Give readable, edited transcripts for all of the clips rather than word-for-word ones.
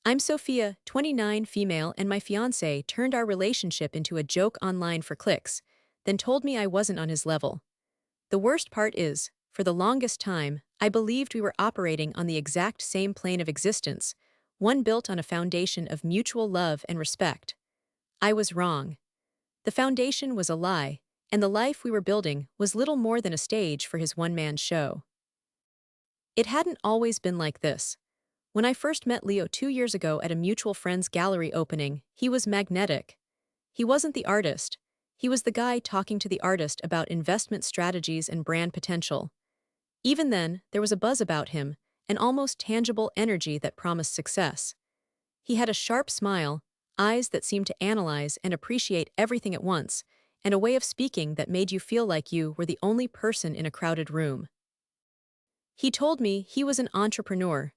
I'm Sophia, 29, female, and my fiancé turned our relationship into a joke online for clicks, then told me I wasn't on his level. The worst part is, for the longest time, I believed we were operating on the exact same plane of existence, one built on a foundation of mutual love and respect. I was wrong. The foundation was a lie, and the life we were building was little more than a stage for his one-man show. It hadn't always been like this. When I first met Leo 2 years ago at a mutual friend's gallery opening, he was magnetic. He wasn't the artist. He was the guy talking to the artist about investment strategies and brand potential. Even then, there was a buzz about him, an almost tangible energy that promised success. He had a sharp smile, eyes that seemed to analyze and appreciate everything at once, and a way of speaking that made you feel like you were the only person in a crowded room. He told me he was an entrepreneur,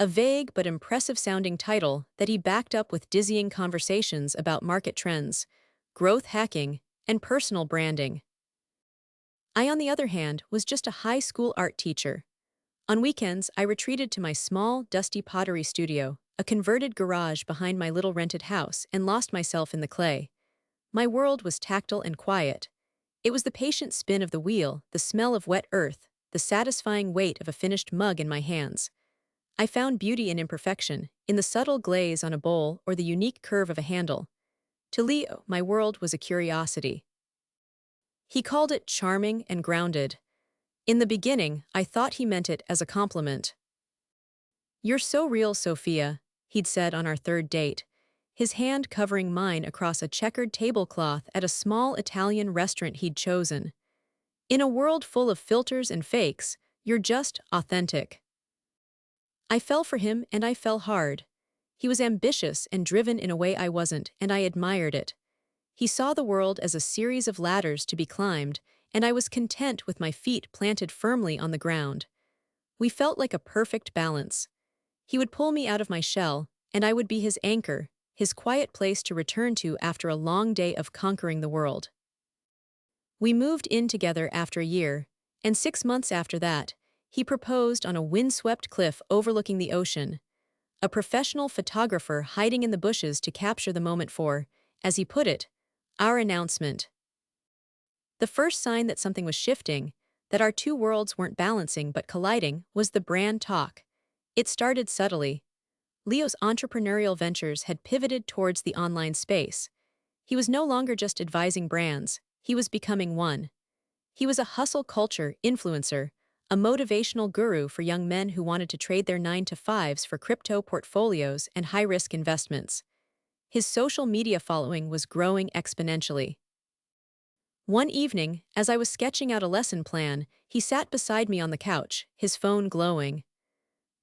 a vague but impressive-sounding title that he backed up with dizzying conversations about market trends, growth hacking, and personal branding. I, on the other hand, was just a high school art teacher. On weekends, I retreated to my small, dusty pottery studio, a converted garage behind my little rented house, and lost myself in the clay. My world was tactile and quiet. It was the patient spin of the wheel, the smell of wet earth, the satisfying weight of a finished mug in my hands. I found beauty in imperfection, in the subtle glaze on a bowl or the unique curve of a handle. To Leo, my world was a curiosity. He called it charming and grounded. In the beginning, I thought he meant it as a compliment. "You're so real, Sophia," he'd said on our third date, his hand covering mine across a checkered tablecloth at a small Italian restaurant he'd chosen. "In a world full of filters and fakes, you're just authentic." I fell for him, and I fell hard. He was ambitious and driven in a way I wasn't, and I admired it. He saw the world as a series of ladders to be climbed, and I was content with my feet planted firmly on the ground. We felt like a perfect balance. He would pull me out of my shell, and I would be his anchor, his quiet place to return to after a long day of conquering the world. We moved in together after a year, and 6 months after that, he proposed on a windswept cliff overlooking the ocean, a professional photographer hiding in the bushes to capture the moment for, as he put it, our announcement. The first sign that something was shifting, that our two worlds weren't balancing but colliding, was the brand talk. It started subtly. Leo's entrepreneurial ventures had pivoted towards the online space. He was no longer just advising brands, he was becoming one. He was a hustle culture influencer, a motivational guru for young men who wanted to trade their 9-to-5s for crypto portfolios and high-risk investments. His social media following was growing exponentially. One evening, as I was sketching out a lesson plan, he sat beside me on the couch, his phone glowing.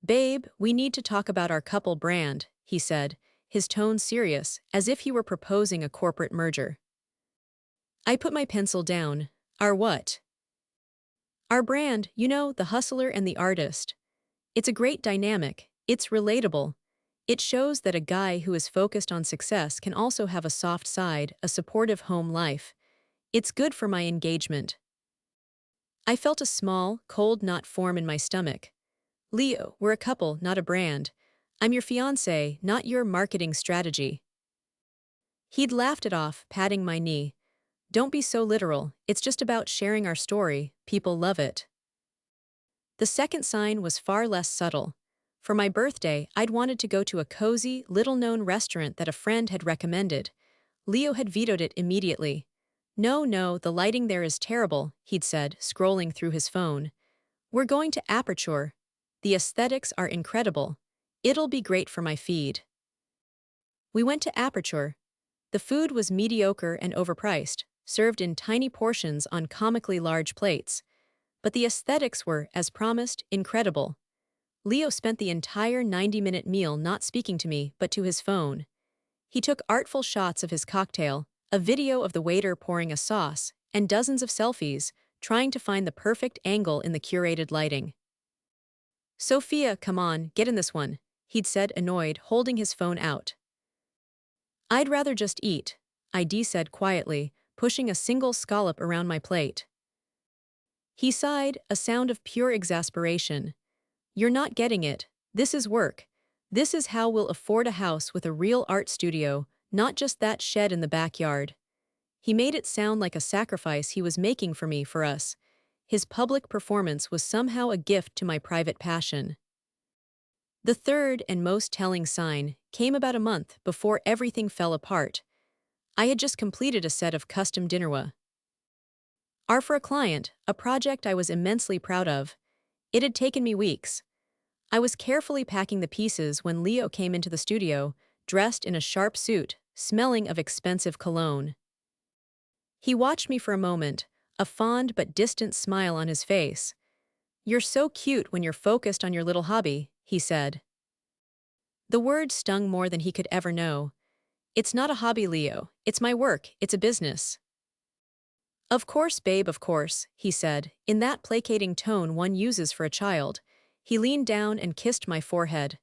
"Babe, we need to talk about our couple brand," he said, his tone serious, as if he were proposing a corporate merger. I put my pencil down. "Our what?" "Our brand, you know, the hustler and the artist. It's a great dynamic, it's relatable. It shows that a guy who is focused on success can also have a soft side, a supportive home life. It's good for my engagement." I felt a small, cold knot form in my stomach. "Leo, we're a couple, not a brand. I'm your fiancé, not your marketing strategy." He'd laughed it off, patting my knee. "Don't be so literal, it's just about sharing our story, people love it." The second sign was far less subtle. For my birthday, I'd wanted to go to a cozy, little-known restaurant that a friend had recommended. Leo had vetoed it immediately. "No, no, the lighting there is terrible," he'd said, scrolling through his phone. "We're going to Aperture. The aesthetics are incredible. It'll be great for my feed." We went to Aperture. The food was mediocre and overpriced, served in tiny portions on comically large plates. But the aesthetics were, as promised, incredible. Leo spent the entire 90-minute meal not speaking to me but to his phone. He took artful shots of his cocktail, a video of the waiter pouring a sauce, and dozens of selfies, trying to find the perfect angle in the curated lighting. "Sophia, come on, get in this one," he'd said, annoyed, holding his phone out. "I'd rather just eat," I said quietly, pushing a single scallop around my plate. He sighed, a sound of pure exasperation. "You're not getting it. This is work. This is how we'll afford a house with a real art studio, not just that shed in the backyard. He made it sound like a sacrifice he was making for me for us. His public performance was somehow a gift to my private passion. The third and most telling sign came about a month before everything fell apart. I had just completed a set of custom dinnerware art for a client, a project I was immensely proud of. It had taken me weeks. I was carefully packing the pieces when Leo came into the studio, dressed in a sharp suit, smelling of expensive cologne. He watched me for a moment, a fond but distant smile on his face. "You're so cute when you're focused on your little hobby," he said. The word stung more than he could ever know. "It's not a hobby, Leo. It's my work. It's a business." "Of course, babe, of course," he said, in that placating tone one uses for a child. He leaned down and kissed my forehead.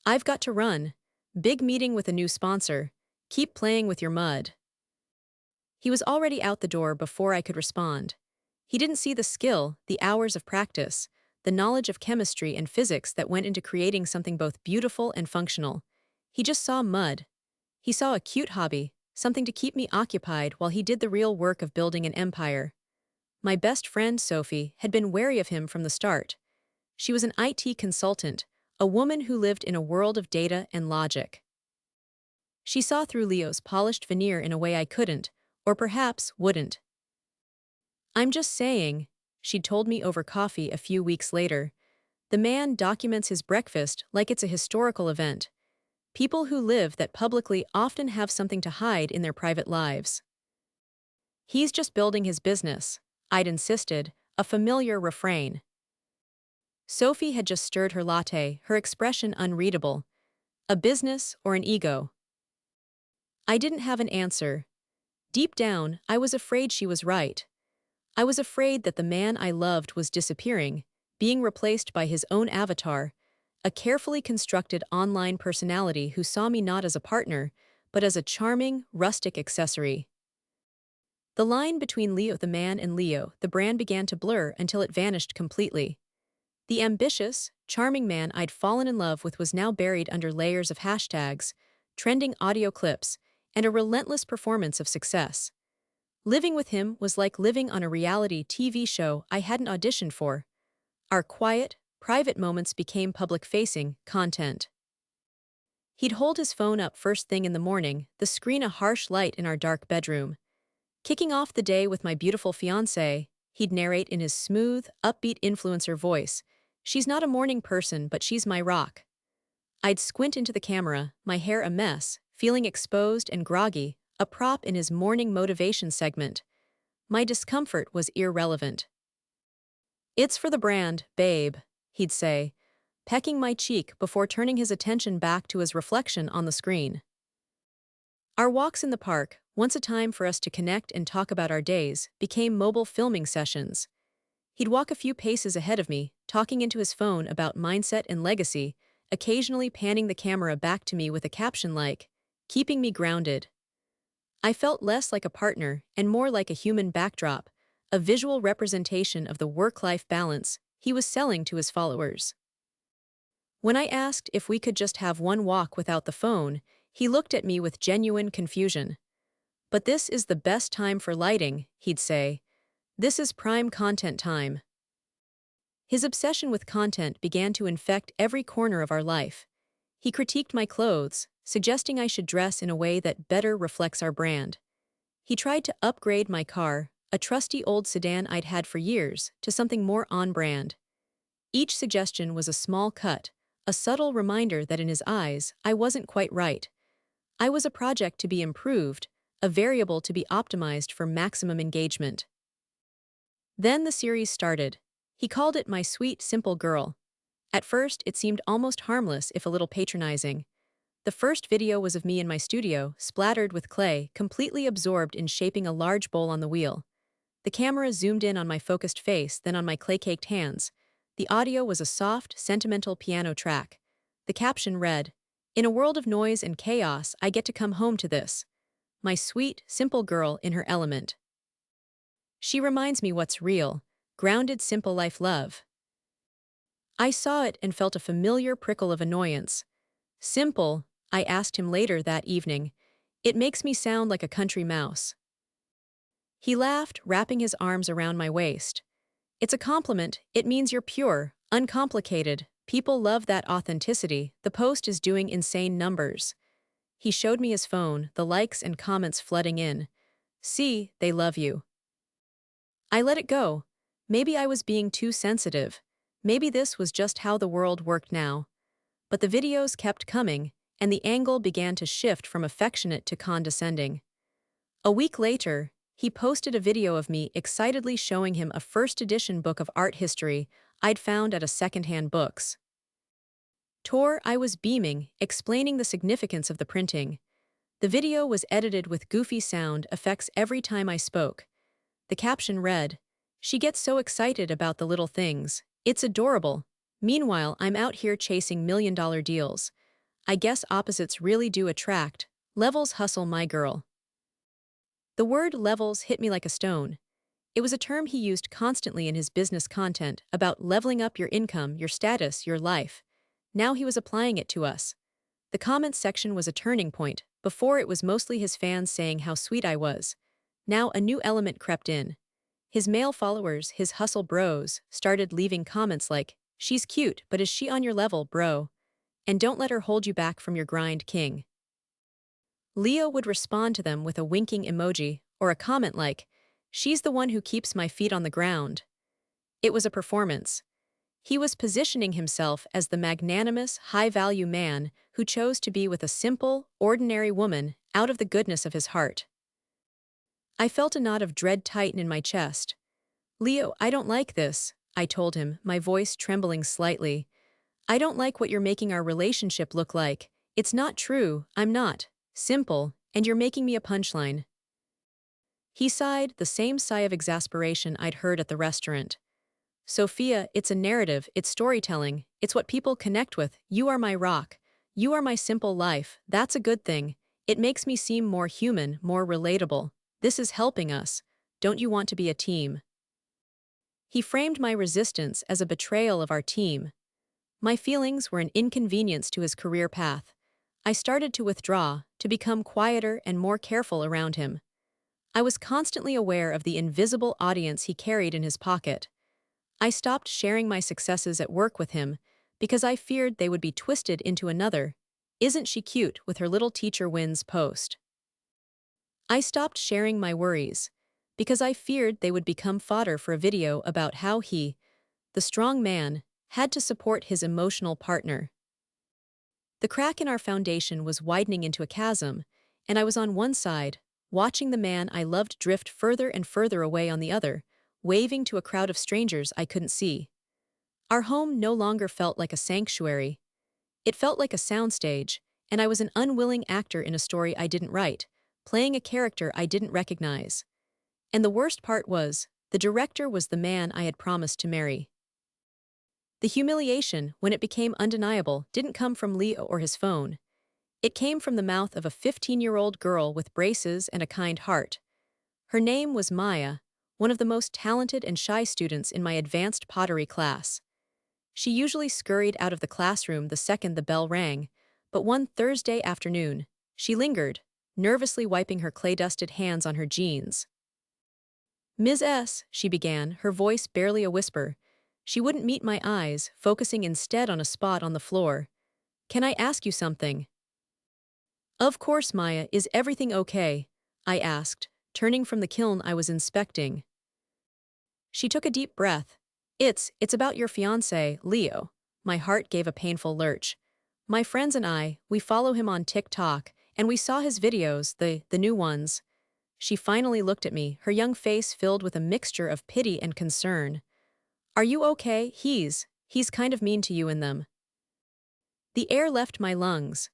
"I've got to run. Big meeting with a new sponsor. Keep playing with your mud." He was already out the door before I could respond. He didn't see the skill, the hours of practice, the knowledge of chemistry and physics that went into creating something both beautiful and functional. He just saw mud. He saw a cute hobby, something to keep me occupied while he did the real work of building an empire. My best friend, Sophie, had been wary of him from the start. She was an IT consultant, a woman who lived in a world of data and logic. She saw through Leo's polished veneer in a way I couldn't, or perhaps wouldn't. "I'm just saying," she'd told me over coffee a few weeks later. "The man documents his breakfast like it's a historical event. People who live that publicly often have something to hide in their private lives." "He's just building his business," I'd insisted, a familiar refrain. Sophie had just stirred her latte, her expression unreadable. A business or an ego? I didn't have an answer. Deep down, I was afraid she was right. I was afraid that the man I loved was disappearing, being replaced by his own avatar, a carefully constructed online personality who saw me not as a partner, but as a charming, rustic accessory. The line between Leo the man and Leo the brand began to blur until it vanished completely. The ambitious, charming man I'd fallen in love with was now buried under layers of hashtags, trending audio clips, and a relentless performance of success. Living with him was like living on a reality TV show I hadn't auditioned for. Our quiet, private moments became public-facing content. He'd hold his phone up first thing in the morning, the screen a harsh light in our dark bedroom. "Kicking off the day with my beautiful fiancé," he'd narrate in his smooth, upbeat influencer voice. "She's not a morning person, but she's my rock." I'd squint into the camera, my hair a mess, feeling exposed and groggy, a prop in his morning motivation segment. My discomfort was irrelevant. "It's for the brand, babe," he'd say, pecking my cheek before turning his attention back to his reflection on the screen. Our walks in the park, once a time for us to connect and talk about our days, became mobile filming sessions. He'd walk a few paces ahead of me, talking into his phone about mindset and legacy, occasionally panning the camera back to me with a caption like, "Keeping me grounded." I felt less like a partner and more like a human backdrop, a visual representation of the work-life balance he was selling to his followers. When I asked if we could just have one walk without the phone, he looked at me with genuine confusion. "But this is the best time for lighting," he'd say. "This is prime content time." His obsession with content began to infect every corner of our life. He critiqued my clothes, suggesting I should dress in a way that better reflects our brand. He tried to upgrade my car, a trusty old sedan I'd had for years, to something more on-brand. Each suggestion was a small cut, a subtle reminder that in his eyes, I wasn't quite right. I was a project to be improved, a variable to be optimized for maximum engagement. Then the series started. He called it My Sweet, Simple Girl. At first, it seemed almost harmless if a little patronizing. The first video was of me in my studio, splattered with clay, completely absorbed in shaping a large bowl on the wheel. The camera zoomed in on my focused face, then on my clay-caked hands. The audio was a soft, sentimental piano track. The caption read, "In a world of noise and chaos, I get to come home to this. My sweet, simple girl in her element. She reminds me what's real, grounded, simple life love." I saw it and felt a familiar prickle of annoyance. Simple, I asked him later that evening. It makes me sound like a country mouse. He laughed, wrapping his arms around my waist. It's a compliment, it means you're pure, uncomplicated. People love that authenticity. The post is doing insane numbers. He showed me his phone, the likes and comments flooding in. See, they love you. I let it go. Maybe I was being too sensitive. Maybe this was just how the world worked now. But the videos kept coming, and the angle began to shift from affectionate to condescending. A week later, he posted a video of me excitedly showing him a first edition book of art history I'd found at a secondhand books. Tour, I was beaming, explaining the significance of the printing. The video was edited with goofy sound effects every time I spoke. The caption read, "She gets so excited about the little things. It's adorable. Meanwhile, I'm out here chasing million-dollar deals. I guess opposites really do attract. Levels hustle my girl." The word levels hit me like a stone. It was a term he used constantly in his business content about leveling up your income, your status, your life. Now he was applying it to us. The comments section was a turning point. Before it was mostly his fans saying how sweet I was. Now a new element crept in. His male followers, his hustle bros, started leaving comments like, "She's cute, but is she on your level, bro? And don't let her hold you back from your grind, king." Leo would respond to them with a winking emoji or a comment like, "She's the one who keeps my feet on the ground." It was a performance. He was positioning himself as the magnanimous, high-value man who chose to be with a simple, ordinary woman out of the goodness of his heart. I felt a knot of dread tighten in my chest. "Leo, I don't like this," I told him, my voice trembling slightly. "I don't like what you're making our relationship look like. It's not true, I'm not. Simple, and you're making me a punchline." He sighed, the same sigh of exasperation I'd heard at the restaurant. "Sophia, it's a narrative, it's storytelling, it's what people connect with. You are my rock. You are my simple life. That's a good thing. It makes me seem more human, more relatable. This is helping us. Don't you want to be a team?" He framed my resistance as a betrayal of our team. My feelings were an inconvenience to his career path. I started to withdraw, to become quieter and more careful around him. I was constantly aware of the invisible audience he carried in his pocket. I stopped sharing my successes at work with him because I feared they would be twisted into another "Isn't she cute?" with her little teacher wins post. I stopped sharing my worries because I feared they would become fodder for a video about how he, the strong man, had to support his emotional partner. The crack in our foundation was widening into a chasm, and I was on one side, watching the man I loved drift further and further away on the other, waving to a crowd of strangers I couldn't see. Our home no longer felt like a sanctuary. It felt like a soundstage, and I was an unwilling actor in a story I didn't write, playing a character I didn't recognize. And the worst part was, the director was the man I had promised to marry. The humiliation, when it became undeniable, didn't come from Leo or his phone. It came from the mouth of a 15-year-old girl with braces and a kind heart. Her name was Maya, one of the most talented and shy students in my advanced pottery class. She usually scurried out of the classroom the second the bell rang, but one Thursday afternoon, she lingered, nervously wiping her clay-dusted hands on her jeans. "Ms. S.," she began, her voice barely a whisper. She wouldn't meet my eyes, focusing instead on a spot on the floor. "Can I ask you something?" "Of course, Maya, is everything okay?" I asked, turning from the kiln I was inspecting. She took a deep breath. It's about your fiancé, Leo." My heart gave a painful lurch. "My friends and I, we follow him on TikTok, and we saw his videos, the new ones." She finally looked at me, her young face filled with a mixture of pity and concern. "Are you okay? He's kind of mean to you in them." The air left my lungs.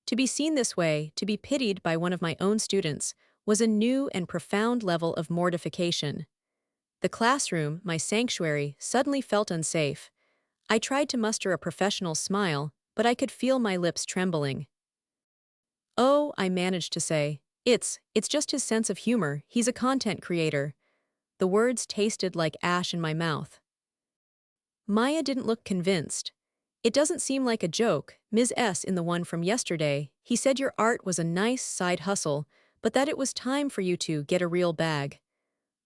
To be seen this way, to be pitied by one of my own students, was a new and profound level of mortification. The classroom, my sanctuary, suddenly felt unsafe. I tried to muster a professional smile, but I could feel my lips trembling. "Oh," I managed to say, it's just his sense of humor, he's a content creator." The words tasted like ash in my mouth. Maya didn't look convinced. It doesn't seem like a joke, Ms. S. in the one from yesterday. He said your art was a nice side hustle, but that it was time for you to get a real bag.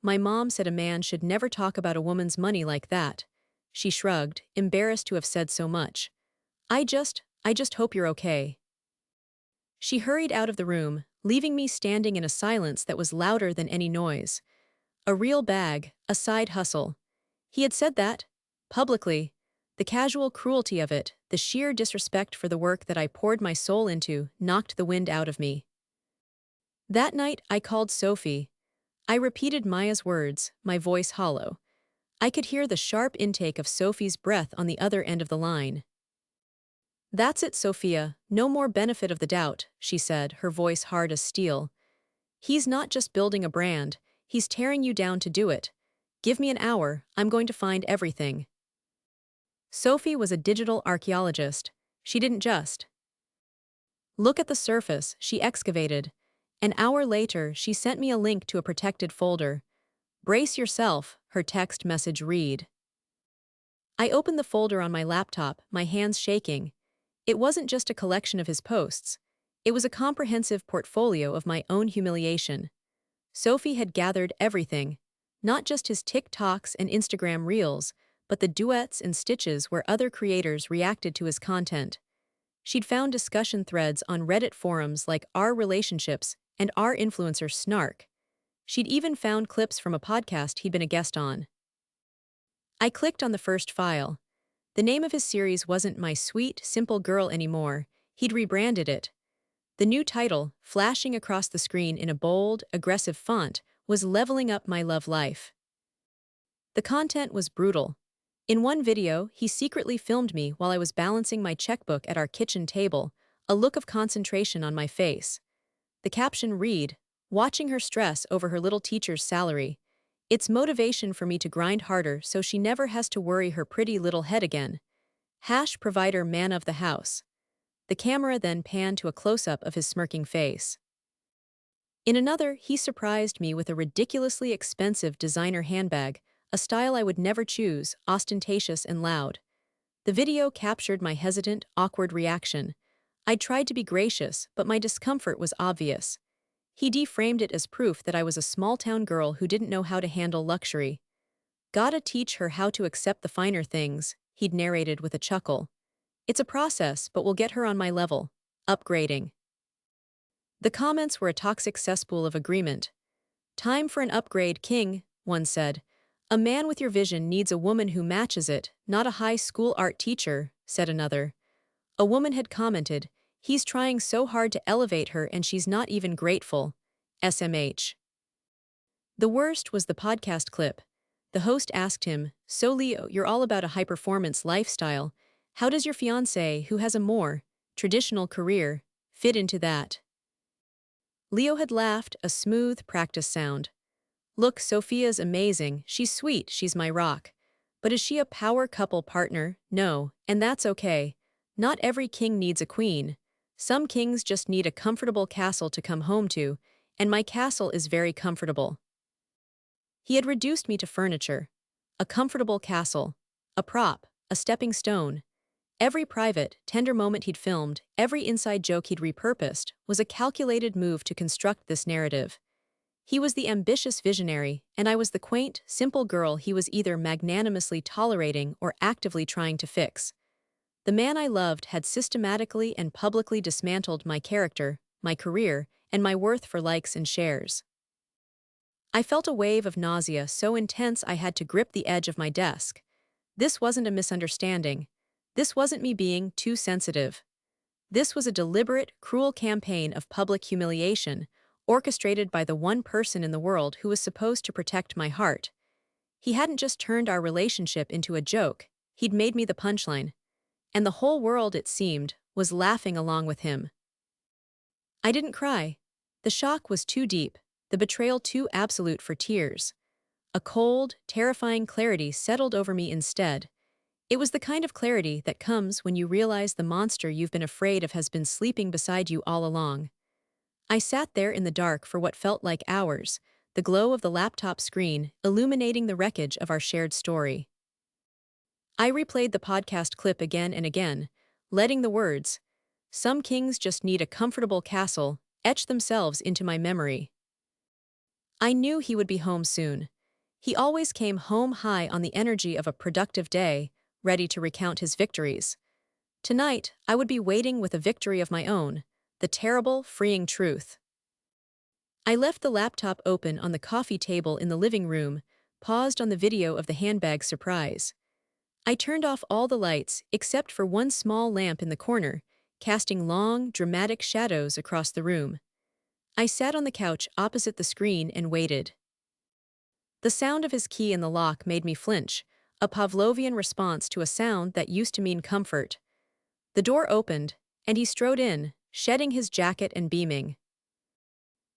My mom said a man should never talk about a woman's money like that. She shrugged, embarrassed to have said so much. I just hope you're okay. She hurried out of the room, leaving me standing in a silence that was louder than any noise. A real bag, a side hustle. He had said that, publicly. The casual cruelty of it, the sheer disrespect for the work that I poured my soul into, knocked the wind out of me. That night, I called Sophie. I repeated Maya's words, my voice hollow. I could hear the sharp intake of Sophie's breath on the other end of the line. That's it, Sophia, no more benefit of the doubt, she said, her voice hard as steel. He's not just building a brand, he's tearing you down to do it. Give me an hour, I'm going to find everything. Sophie was a digital archaeologist. She didn't just look at the surface, she excavated. An hour later, she sent me a link to a protected folder. Brace yourself, her text message read. I opened the folder on my laptop, my hands shaking. It wasn't just a collection of his posts. It was a comprehensive portfolio of my own humiliation. Sophie had gathered everything, not just his TikToks and Instagram reels, but the duets and stitches where other creators reacted to his content. She'd found discussion threads on Reddit forums like Our Relationships and Our Influencer Snark. She'd even found clips from a podcast he'd been a guest on. I clicked on the first file. The name of his series wasn't My Sweet, Simple Girl anymore. He'd rebranded it. The new title, flashing across the screen in a bold, aggressive font, was Leveling Up My Love Life. The content was brutal. In one video, he secretly filmed me while I was balancing my checkbook at our kitchen table, a look of concentration on my face. The caption read, "Watching her stress over her little teacher's salary. It's motivation for me to grind harder so she never has to worry her pretty little head again. Provider man of the house." The camera then panned to a close-up of his smirking face. In another, he surprised me with a ridiculously expensive designer handbag, a style I would never choose, ostentatious and loud. The video captured my hesitant, awkward reaction. I tried to be gracious, but my discomfort was obvious. He deframed it as proof that I was a small-town girl who didn't know how to handle luxury. "Gotta teach her how to accept the finer things," he'd narrated with a chuckle. "It's a process, but we'll get her on my level. Upgrading." The comments were a toxic cesspool of agreement. "Time for an upgrade, king," one said. "A man with your vision needs a woman who matches it, not a high school art teacher," said another. A woman had commented, "He's trying so hard to elevate her and she's not even grateful. SMH. The worst was the podcast clip. The host asked him, "So Leo, you're all about a high-performance lifestyle. How does your fiancé, who has a more traditional career, fit into that?" Leo had laughed, a smooth practice sound. "Look, Sophia's amazing, she's sweet, she's my rock. But is she a power couple partner? No, and that's okay. Not every king needs a queen. Some kings just need a comfortable castle to come home to, and my castle is very comfortable." He had reduced me to furniture. A comfortable castle. A prop. A stepping stone. Every private, tender moment he'd filmed, every inside joke he'd repurposed, was a calculated move to construct this narrative. He was the ambitious visionary, and I was the quaint, simple girl he was either magnanimously tolerating or actively trying to fix. The man I loved had systematically and publicly dismantled my character, my career, and my worth for likes and shares. I felt a wave of nausea so intense I had to grip the edge of my desk. This wasn't a misunderstanding. This wasn't me being too sensitive. This was a deliberate, cruel campaign of public humiliation, orchestrated by the one person in the world who was supposed to protect my heart. He hadn't just turned our relationship into a joke, he'd made me the punchline. And the whole world, it seemed, was laughing along with him. I didn't cry. The shock was too deep, the betrayal too absolute for tears. A cold, terrifying clarity settled over me instead. It was the kind of clarity that comes when you realize the monster you've been afraid of has been sleeping beside you all along. I sat there in the dark for what felt like hours, the glow of the laptop screen illuminating the wreckage of our shared story. I replayed the podcast clip again and again, letting the words, "Some kings just need a comfortable castle," etch themselves into my memory. I knew he would be home soon. He always came home high on the energy of a productive day, ready to recount his victories. Tonight, I would be waiting with a victory of my own, the terrible, freeing truth. I left the laptop open on the coffee table in the living room, paused on the video of the handbag surprise. I turned off all the lights except for one small lamp in the corner, casting long, dramatic shadows across the room. I sat on the couch opposite the screen and waited. The sound of his key in the lock made me flinch, a Pavlovian response to a sound that used to mean comfort. The door opened, and he strode in, shedding his jacket and beaming.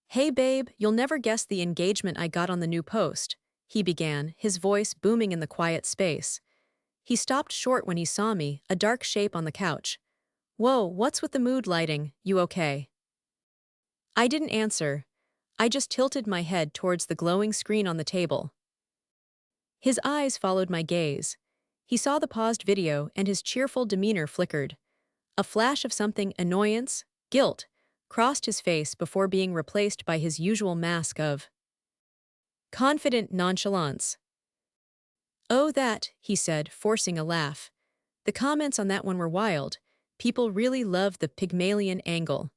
"Hey babe, you'll never guess the engagement I got on the new post," he began, his voice booming in the quiet space. He stopped short when he saw me, a dark shape on the couch. "Whoa, what's with the mood lighting, you okay?" I didn't answer. I just tilted my head towards the glowing screen on the table. His eyes followed my gaze. He saw the paused video and his cheerful demeanor flickered. A flash of something annoyance, guilt, crossed his face before being replaced by his usual mask of confident nonchalance. "Oh that," he said, forcing a laugh. "The comments on that one were wild. People really love the Pygmalion angle."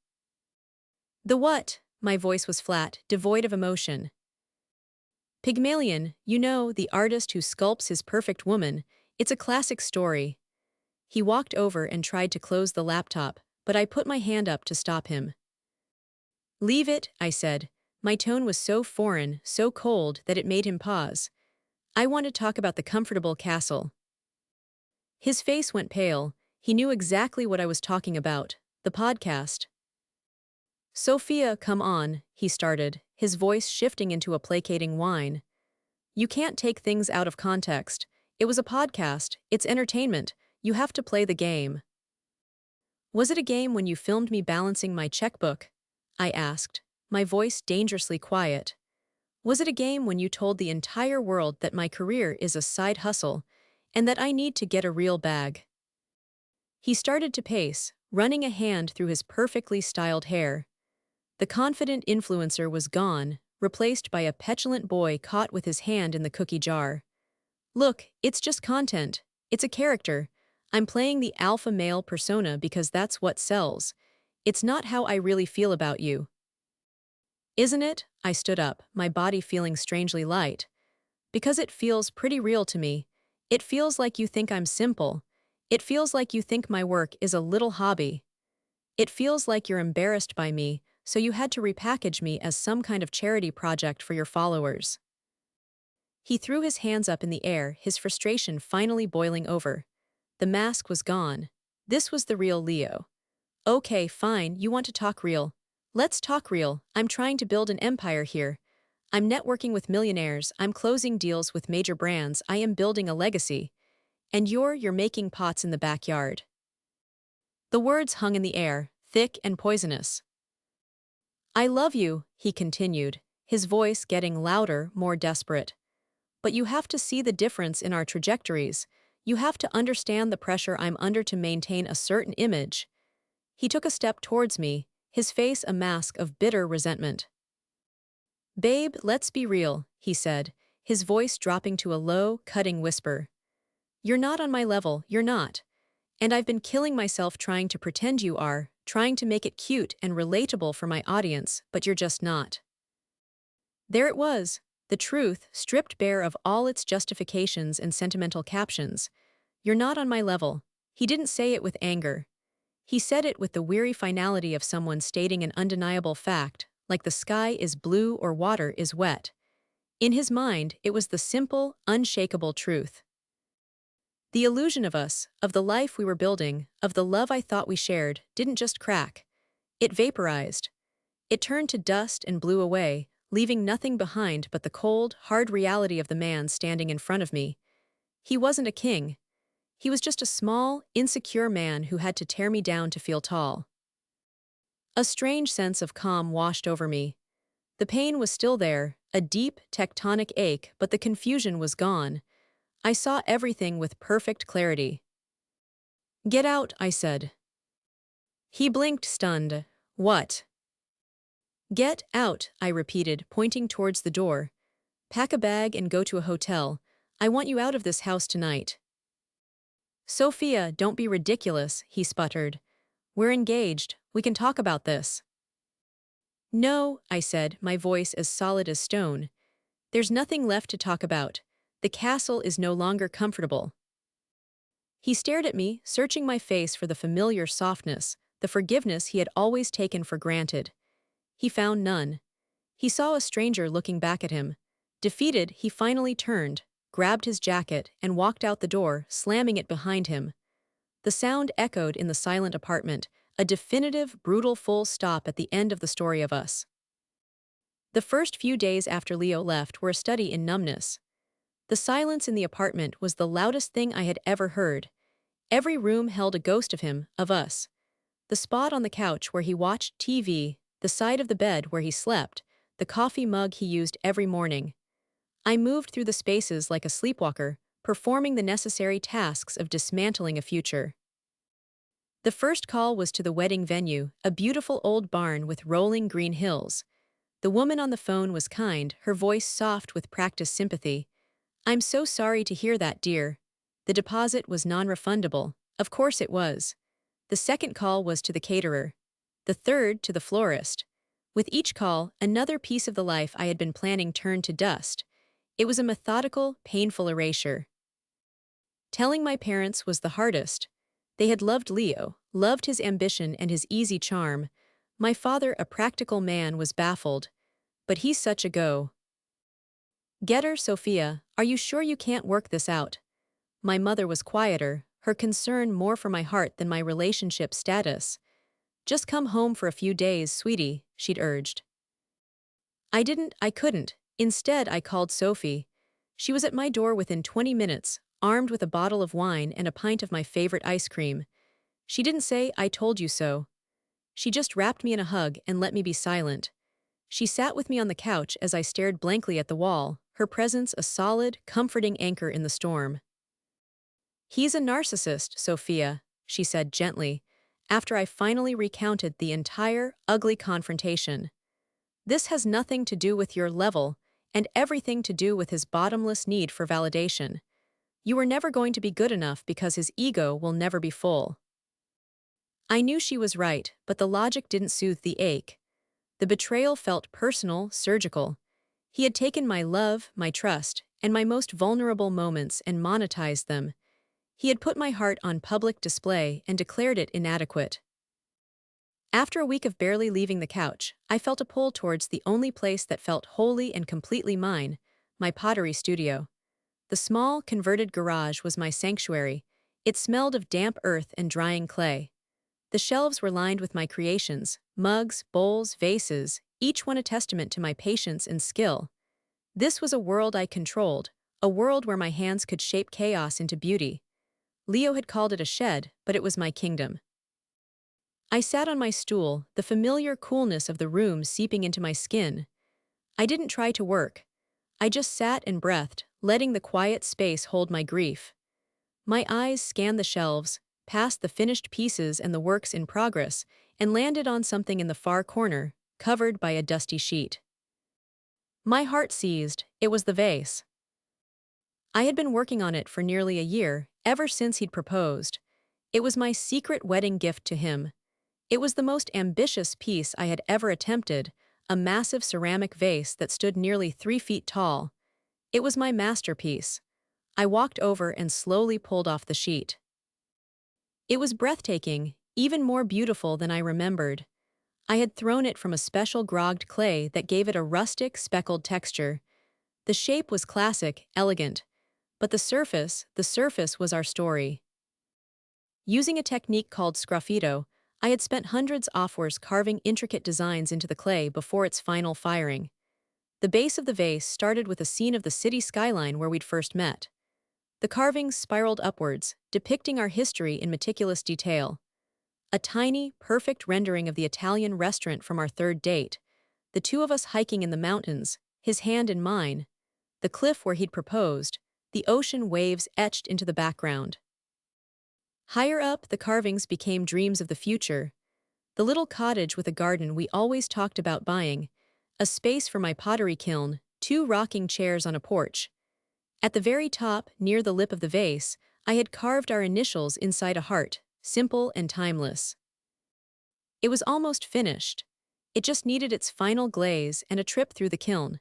"The what?" My voice was flat, devoid of emotion. "Pygmalion, you know, the artist who sculpts his perfect woman. It's a classic story." He walked over and tried to close the laptop, but I put my hand up to stop him. "Leave it," I said. My tone was so foreign, so cold, that it made him pause. "I want to talk about the comfortable castle." His face went pale. He knew exactly what I was talking about, the podcast. "Sophia, come on," he started, his voice shifting into a placating whine. "You can't take things out of context. It was a podcast, it's entertainment. You have to play the game." "Was it a game when you filmed me balancing my checkbook?" I asked, my voice dangerously quiet. "Was it a game when you told the entire world that my career is a side hustle, and that I need to get a real bag?" He started to pace, running a hand through his perfectly styled hair. The confident influencer was gone, replaced by a petulant boy caught with his hand in the cookie jar. "Look, it's just content. It's a character. I'm playing the alpha male persona because that's what sells. It's not how I really feel about you." "Isn't it?" I stood up, my body feeling strangely light. "Because it feels pretty real to me. It feels like you think I'm simple. It feels like you think my work is a little hobby. It feels like you're embarrassed by me, so you had to repackage me as some kind of charity project for your followers." He threw his hands up in the air, his frustration finally boiling over. The mask was gone. This was the real Leo. "Okay, fine, you want to talk real. Let's talk real. I'm trying to build an empire here. I'm networking with millionaires, I'm closing deals with major brands, I am building a legacy. And you're making pots in the backyard." The words hung in the air, thick and poisonous. "I love you," he continued, his voice getting louder, more desperate. "But you have to see the difference in our trajectories. You have to understand the pressure I'm under to maintain a certain image." He took a step towards me, his face a mask of bitter resentment. "Babe, let's be real," he said, his voice dropping to a low, cutting whisper. "You're not on my level, you're not. And I've been killing myself trying to pretend you are, trying to make it cute and relatable for my audience, but you're just not." There it was, the truth, stripped bare of all its justifications and sentimental captions. "You're not on my level." He didn't say it with anger. He said it with the weary finality of someone stating an undeniable fact, like the sky is blue or water is wet. In his mind, it was the simple, unshakable truth. The illusion of us, of the life we were building, of the love I thought we shared, didn't just crack. It vaporized. It turned to dust and blew away, leaving nothing behind but the cold, hard reality of the man standing in front of me. He wasn't a king. He was just a small, insecure man who had to tear me down to feel tall. A strange sense of calm washed over me. The pain was still there, a deep, tectonic ache, but the confusion was gone. I saw everything with perfect clarity. Get out, I said. He blinked, stunned. What? Get out, I repeated, pointing towards the door. Pack a bag and go to a hotel. I want you out of this house tonight. Sophia, don't be ridiculous, he sputtered. We're engaged. We can talk about this. No, I said, my voice as solid as stone. There's nothing left to talk about. The castle is no longer comfortable. He stared at me, searching my face for the familiar softness, the forgiveness he had always taken for granted. He found none. He saw a stranger looking back at him. Defeated, he finally turned, grabbed his jacket, and walked out the door, slamming it behind him. The sound echoed in the silent apartment, a definitive, brutal full stop at the end of the story of us. The first few days after Leo left were a study in numbness. The silence in the apartment was the loudest thing I had ever heard. Every room held a ghost of him, of us. The spot on the couch where he watched TV, the side of the bed where he slept, the coffee mug he used every morning. I moved through the spaces like a sleepwalker, performing the necessary tasks of dismantling a future. The first call was to the wedding venue, a beautiful old barn with rolling green hills. The woman on the phone was kind, her voice soft with practiced sympathy. I'm so sorry to hear that, dear. The deposit was non-refundable. Of course it was. The second call was to the caterer. The third to the florist. With each call, another piece of the life I had been planning turned to dust. It was a methodical, painful erasure. Telling my parents was the hardest. They had loved Leo, loved his ambition and his easy charm. My father, a practical man, was baffled. But he's such a go. Get her, Sophia, are you sure you can't work this out? My mother was quieter, her concern more for my heart than my relationship status. Just come home for a few days, sweetie, she'd urged. I couldn't. Instead, I called Sophie. She was at my door within 20 minutes, armed with a bottle of wine and a pint of my favorite ice cream. She didn't say, I told you so. She just wrapped me in a hug and let me be silent. She sat with me on the couch as I stared blankly at the wall, her presence a solid, comforting anchor in the storm. He's a narcissist, Sophia, she said gently, after I finally recounted the entire, ugly confrontation. This has nothing to do with your level, and everything to do with his bottomless need for validation. You are never going to be good enough because his ego will never be full. I knew she was right, but the logic didn't soothe the ache. The betrayal felt personal, surgical. He had taken my love, my trust, and my most vulnerable moments and monetized them. He had put my heart on public display and declared it inadequate. After a week of barely leaving the couch, I felt a pull towards the only place that felt wholly and completely mine, my pottery studio. The small, converted garage was my sanctuary. It smelled of damp earth and drying clay. The shelves were lined with my creations, mugs, bowls, vases, each one a testament to my patience and skill. This was a world I controlled, a world where my hands could shape chaos into beauty. Leo had called it a shed, but it was my kingdom. I sat on my stool, the familiar coolness of the room seeping into my skin. I didn't try to work. I just sat and breathed, letting the quiet space hold my grief. My eyes scanned the shelves, past the finished pieces and the works in progress, and landed on something in the far corner, covered by a dusty sheet. My heart seized. It was the vase. I had been working on it for nearly a year, ever since he'd proposed. It was my secret wedding gift to him. It was the most ambitious piece I had ever attempted, a massive ceramic vase that stood nearly 3 feet tall. It was my masterpiece. I walked over and slowly pulled off the sheet. It was breathtaking, even more beautiful than I remembered. I had thrown it from a special grogged clay that gave it a rustic, speckled texture. The shape was classic, elegant. But the surface was our story. Using a technique called sgraffito, I had spent hundreds of hours carving intricate designs into the clay before its final firing. The base of the vase started with a scene of the city skyline where we'd first met. The carvings spiraled upwards, depicting our history in meticulous detail. A tiny, perfect rendering of the Italian restaurant from our third date, the two of us hiking in the mountains, his hand in mine, the cliff where he'd proposed, the ocean waves etched into the background. Higher up, the carvings became dreams of the future. The little cottage with a garden we always talked about buying, a space for my pottery kiln, two rocking chairs on a porch. At the very top, near the lip of the vase, I had carved our initials inside a heart, simple and timeless. It was almost finished. It just needed its final glaze and a trip through the kiln.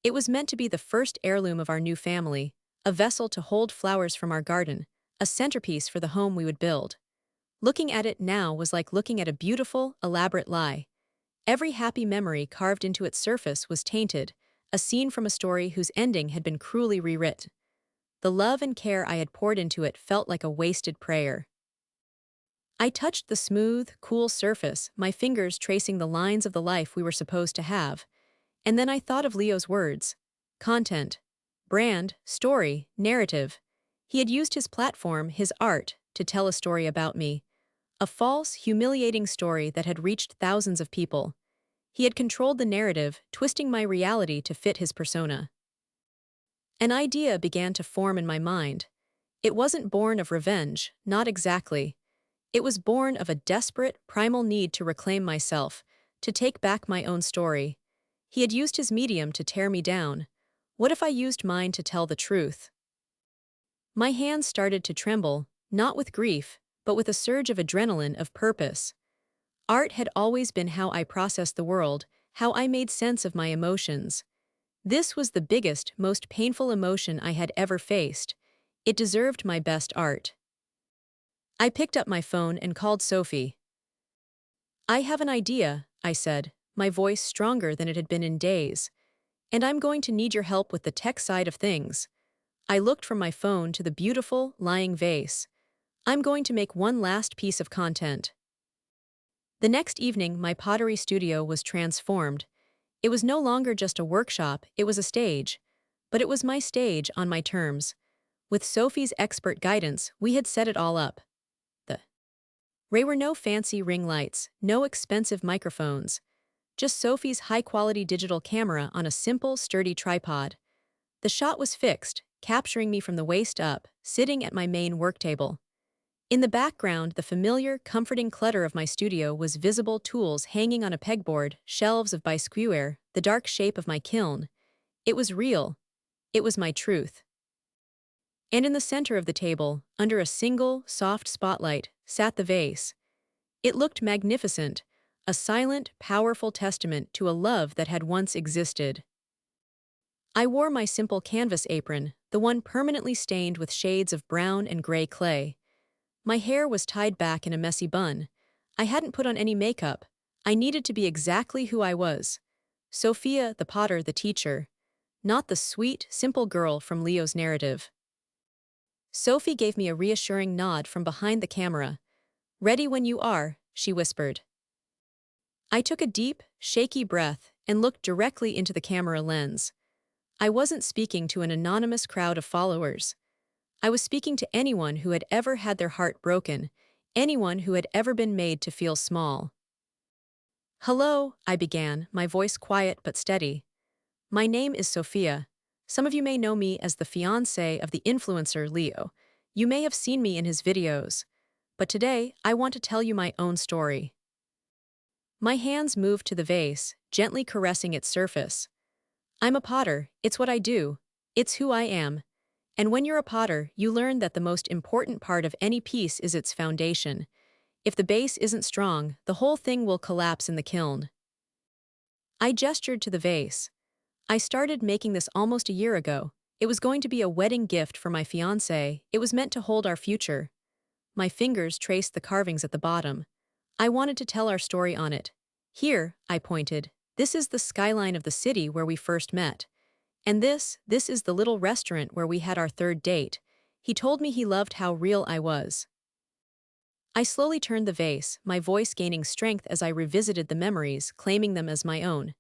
It was meant to be the first heirloom of our new family, a vessel to hold flowers from our garden, a centerpiece for the home we would build. Looking at it now was like looking at a beautiful, elaborate lie. Every happy memory carved into its surface was tainted, a scene from a story whose ending had been cruelly rewrit. The love and care I had poured into it felt like a wasted prayer. I touched the smooth, cool surface, my fingers tracing the lines of the life we were supposed to have. And then I thought of Leo's words. Content. Brand, story, narrative. He had used his platform, his art, to tell a story about me. A false, humiliating story that had reached thousands of people. He had controlled the narrative, twisting my reality to fit his persona. An idea began to form in my mind. It wasn't born of revenge, not exactly. It was born of a desperate, primal need to reclaim myself, to take back my own story. He had used his medium to tear me down. What if I used mine to tell the truth? My hands started to tremble, not with grief, but with a surge of adrenaline, of purpose. Art had always been how I processed the world, how I made sense of my emotions. This was the biggest, most painful emotion I had ever faced. It deserved my best art. I picked up my phone and called Sophie. I have an idea, I said, my voice stronger than it had been in days. And I'm going to need your help with the tech side of things. I looked from my phone to the beautiful, lying vase. I'm going to make one last piece of content. The next evening, my pottery studio was transformed. It was no longer just a workshop, it was a stage. But it was my stage on my terms. With Sophie's expert guidance, we had set it all up. There were no fancy ring lights, no expensive microphones. Just Sophie's high-quality digital camera on a simple, sturdy tripod. The shot was fixed, capturing me from the waist up, sitting at my main work table. In the background, the familiar, comforting clutter of my studio was visible: tools hanging on a pegboard, shelves of biscuitware, the dark shape of my kiln. It was real. It was my truth. And in the center of the table, under a single, soft spotlight, sat the vase. It looked magnificent, a silent, powerful testament to a love that had once existed. I wore my simple canvas apron, the one permanently stained with shades of brown and gray clay. My hair was tied back in a messy bun. I hadn't put on any makeup. I needed to be exactly who I was. Sophia, the potter, the teacher. Not the sweet, simple girl from Leo's narrative. Sophie gave me a reassuring nod from behind the camera. "Ready when you are," she whispered. I took a deep, shaky breath and looked directly into the camera lens. I wasn't speaking to an anonymous crowd of followers. I was speaking to anyone who had ever had their heart broken, anyone who had ever been made to feel small. "Hello," I began, my voice quiet but steady. "My name is Sophia. Some of you may know me as the fiancé of the influencer Leo. You may have seen me in his videos. But today, I want to tell you my own story." My hands moved to the vase, gently caressing its surface. I'm a potter, it's what I do. It's who I am. And when you're a potter, you learn that the most important part of any piece is its foundation. If the base isn't strong, the whole thing will collapse in the kiln. I gestured to the vase. I started making this almost a year ago. It was going to be a wedding gift for my fiancé. It was meant to hold our future. My fingers traced the carvings at the bottom. I wanted to tell our story on it. "Here," I pointed. "This is the skyline of the city where we first met. And this is the little restaurant where we had our third date." He told me he loved how real I was. I slowly turned the vase, my voice gaining strength as I revisited the memories, claiming them as my own.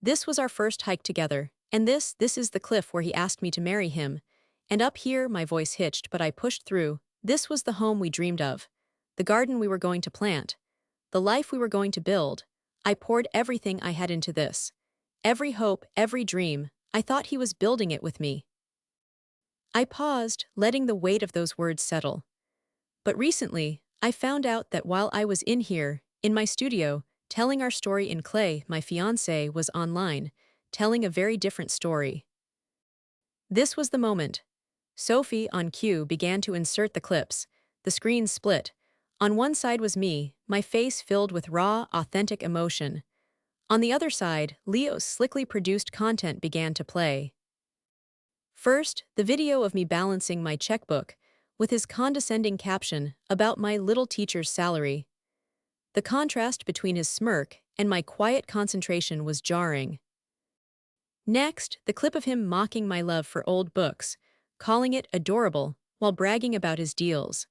"This was our first hike together, and this is the cliff where he asked me to marry him. And up here," my voice hitched, but I pushed through. "This was the home we dreamed of. The garden we were going to plant. The life we were going to build. I poured everything I had into this. Every hope, every dream. I thought he was building it with me." I paused, letting the weight of those words settle. But recently, I found out that while I was in here, in my studio, telling our story in clay, my fiancé was online, telling a very different story. This was the moment. Sophie, on cue, began to insert the clips. The screen split. On one side was me, my face filled with raw, authentic emotion. On the other side, Leo's slickly produced content began to play. First, the video of me balancing my checkbook, with his condescending caption about my little teacher's salary. The contrast between his smirk and my quiet concentration was jarring. Next, the clip of him mocking my love for old books, calling it adorable, while bragging about his deals.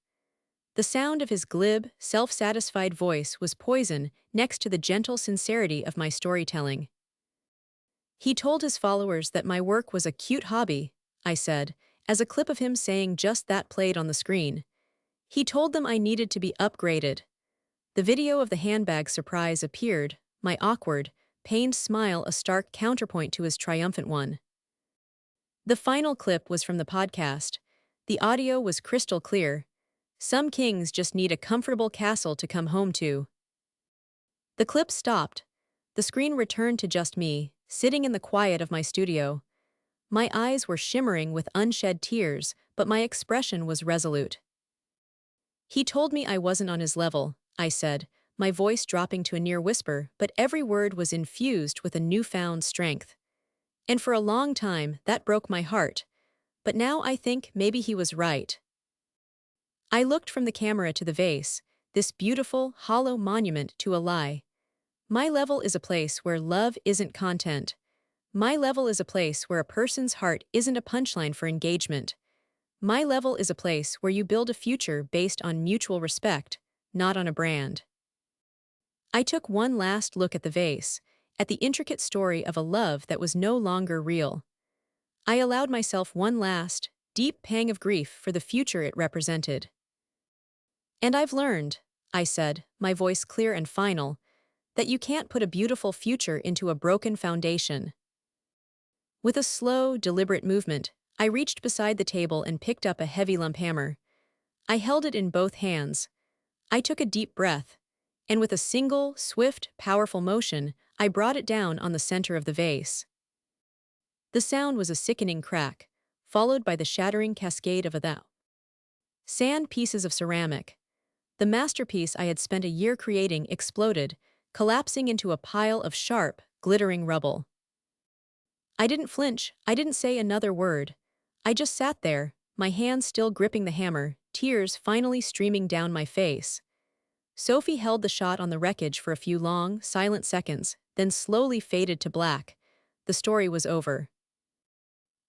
The sound of his glib, self-satisfied voice was poison next to the gentle sincerity of my storytelling. He told his followers that my work was a cute hobby, I said, as a clip of him saying just that played on the screen. He told them I needed to be upgraded. The video of the handbag surprise appeared, my awkward, pained smile a stark counterpoint to his triumphant one. The final clip was from the podcast. The audio was crystal clear. Some kings just need a comfortable castle to come home to. The clip stopped. The screen returned to just me, sitting in the quiet of my studio. My eyes were shimmering with unshed tears, but my expression was resolute. He told me I wasn't on his level, I said, my voice dropping to a near whisper, but every word was infused with a newfound strength. And for a long time, that broke my heart. But now I think maybe he was right. I looked from the camera to the vase, this beautiful, hollow monument to a lie. My level is a place where love isn't content. My level is a place where a person's heart isn't a punchline for engagement. My level is a place where you build a future based on mutual respect, not on a brand. I took one last look at the vase, at the intricate story of a love that was no longer real. I allowed myself one last, deep pang of grief for the future it represented. And I've learned, I said, my voice clear and final, that you can't put a beautiful future into a broken foundation. With a slow, deliberate movement, I reached beside the table and picked up a heavy lump hammer. I held it in both hands. I took a deep breath, and with a single, swift, powerful motion, I brought it down on the center of the vase. The sound was a sickening crack, followed by the shattering cascade of sand pieces of ceramic. The masterpiece I had spent a year creating exploded, collapsing into a pile of sharp, glittering rubble. I didn't flinch, I didn't say another word. I just sat there, my hands still gripping the hammer, tears finally streaming down my face. Sophie held the shot on the wreckage for a few long, silent seconds, then slowly faded to black. The story was over.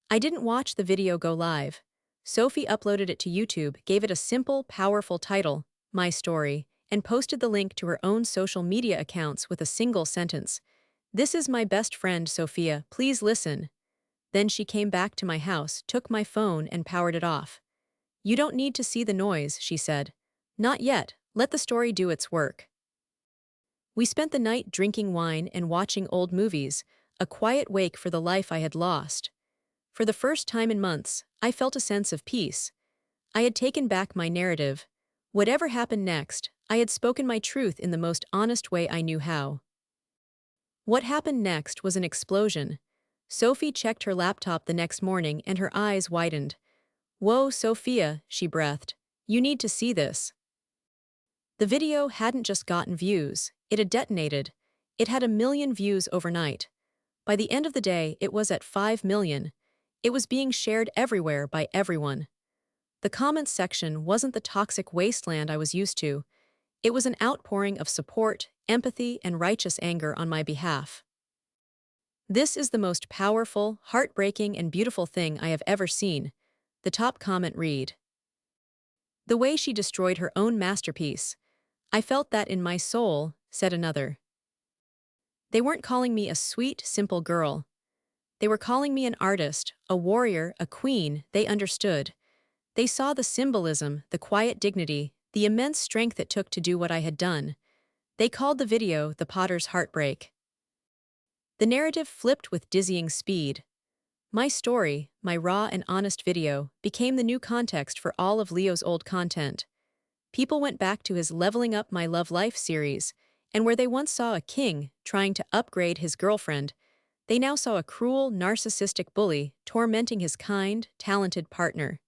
I didn't watch the video go live. Sophie uploaded it to YouTube, gave it a simple, powerful title, My Story, and posted the link to her own social media accounts with a single sentence. "This is my best friend, Sophia, please listen." Then she came back to my house, took my phone and powered it off. "You don't need to see the noise," she said. "Not yet, let the story do its work." We spent the night drinking wine and watching old movies, a quiet wake for the life I had lost. For the first time in months, I felt a sense of peace. I had taken back my narrative. Whatever happened next, I had spoken my truth in the most honest way I knew how. What happened next was an explosion. Sophie checked her laptop the next morning and her eyes widened. "Whoa, Sophia," she breathed. "You need to see this." The video hadn't just gotten views, it had detonated. It had 1 million views overnight. By the end of the day, it was at 5 million. It was being shared everywhere by everyone. The comments section wasn't the toxic wasteland I was used to. It was an outpouring of support, empathy, and righteous anger on my behalf. "This is the most powerful, heartbreaking, and beautiful thing I have ever seen," the top comment read. "The way she destroyed her own masterpiece. I felt that in my soul," said another. "They weren't calling me a sweet, simple girl. They were calling me an artist, a warrior, a queen. They understood. They saw the symbolism, the quiet dignity, the immense strength it took to do what I had done. They called the video the Potter's Heartbreak." The narrative flipped with dizzying speed. My story, my raw and honest video, became the new context for all of Leo's old content. People went back to his Leveling Up My Love Life series, and where they once saw a king trying to upgrade his girlfriend, they now saw a cruel, narcissistic bully tormenting his kind, talented partner.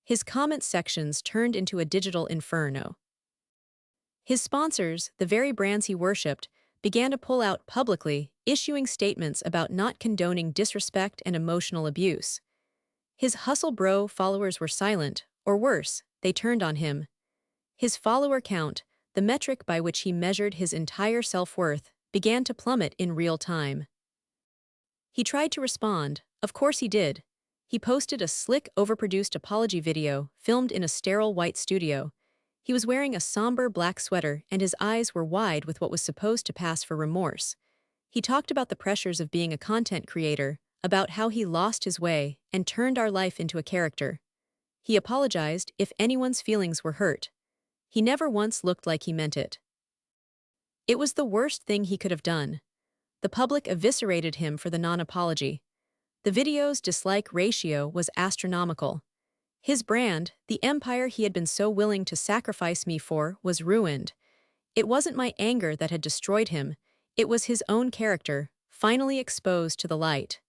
His comment sections turned into a digital inferno. His sponsors, the very brands he worshipped, began to pull out publicly, issuing statements about not condoning disrespect and emotional abuse. His hustle bro followers were silent, or worse, they turned on him. His follower count, the metric by which he measured his entire self-worth, began to plummet in real time. He tried to respond, of course he did. He posted a slick, overproduced apology video filmed in a sterile white studio. He was wearing a somber black sweater and his eyes were wide with what was supposed to pass for remorse. He talked about the pressures of being a content creator, about how he lost his way and turned our life into a character. He apologized if anyone's feelings were hurt. He never once looked like he meant it. It was the worst thing he could have done. The public eviscerated him for the non-apology. The video's dislike ratio was astronomical. His brand, the empire he had been so willing to sacrifice me for, was ruined. It wasn't my anger that had destroyed him, it was his own character, finally exposed to the light.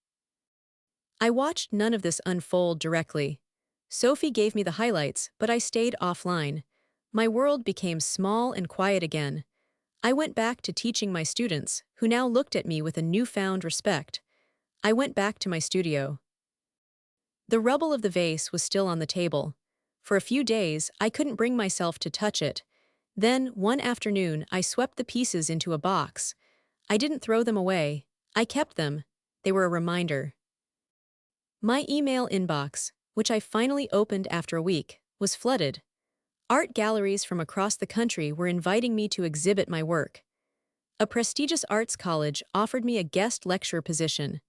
I watched none of this unfold directly. Sophie gave me the highlights, but I stayed offline. My world became small and quiet again. I went back to teaching my students, who now looked at me with a newfound respect. I went back to my studio. The rubble of the vase was still on the table. For a few days, I couldn't bring myself to touch it. Then, one afternoon, I swept the pieces into a box. I didn't throw them away. I kept them. They were a reminder. My email inbox, which I finally opened after a week, was flooded. Art galleries from across the country were inviting me to exhibit my work. A prestigious arts college offered me a guest lecturer position.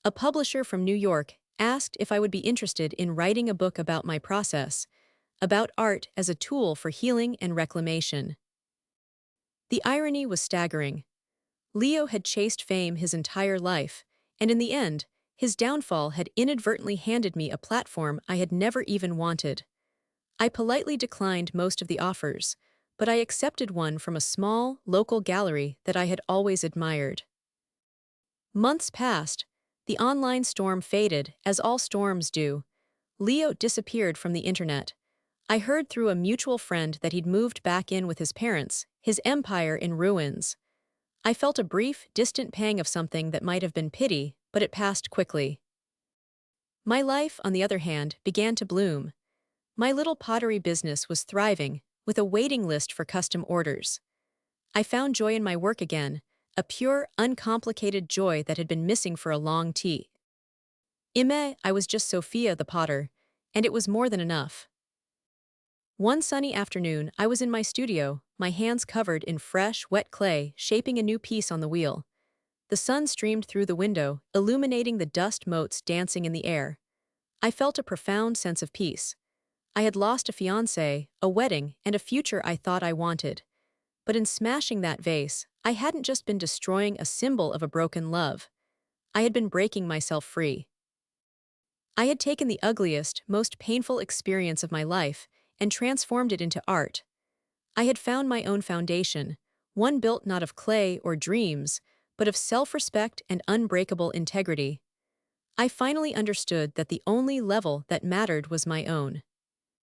A publisher from New York asked if I would be interested in writing a book about my process, about art as a tool for healing and reclamation. The irony was staggering. Leo had chased fame his entire life, and in the end, his downfall had inadvertently handed me a platform I had never even wanted. I politely declined most of the offers, but I accepted one from a small, local gallery that I had always admired. Months passed. The online storm faded, as all storms do. Leo disappeared from the internet. I heard through a mutual friend that he'd moved back in with his parents, his empire in ruins. I felt a brief, distant pang of something that might have been pity, but it passed quickly. My life, on the other hand, began to bloom. My little pottery business was thriving, with a waiting list for custom orders. I found joy in my work again, a pure, uncomplicated joy that had been missing for a long time. I was just Sophia the potter, and it was more than enough. One sunny afternoon, I was in my studio, my hands covered in fresh, wet clay, shaping a new piece on the wheel. The sun streamed through the window, illuminating the dust motes dancing in the air. I felt a profound sense of peace. I had lost a fiancé, a wedding, and a future I thought I wanted. But in smashing that vase, I hadn't just been destroying a symbol of a broken love. I had been breaking myself free. I had taken the ugliest, most painful experience of my life and transformed it into art. I had found my own foundation, one built not of clay or dreams, but of self-respect and unbreakable integrity. I finally understood that the only level that mattered was my own.